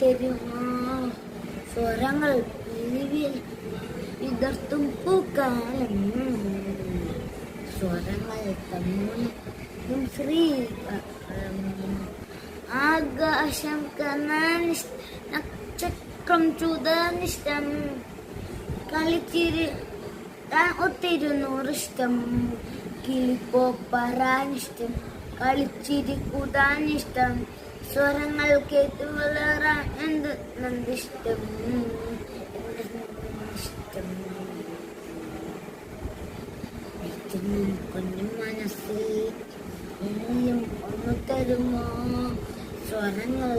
തരുമോ സ്വരങ്ങൾ പിരിവിൽ വിതർത്തും പൂക്കാലം സ്വരങ്ങൾ തമ്മിലും ശ്രീകരം ആകാശം നക്ഷത്രം ചുതനിഷ്ടം കളിച്ചിരി ഒത്തിരി നൂറിഷ്ടം കിളിപ്പോ പറയാനിഷ്ടം കളിച്ചിരി കൂടാനിഷ്ടം സ്വരങ്ങൾ കേട്ടു വളരാൻ എന്തിഷ്ടം കുഞ്ഞു മനസ്സിൽ ഇനിയും ഒന്ന് തരുമോ സ്വരങ്ങൾ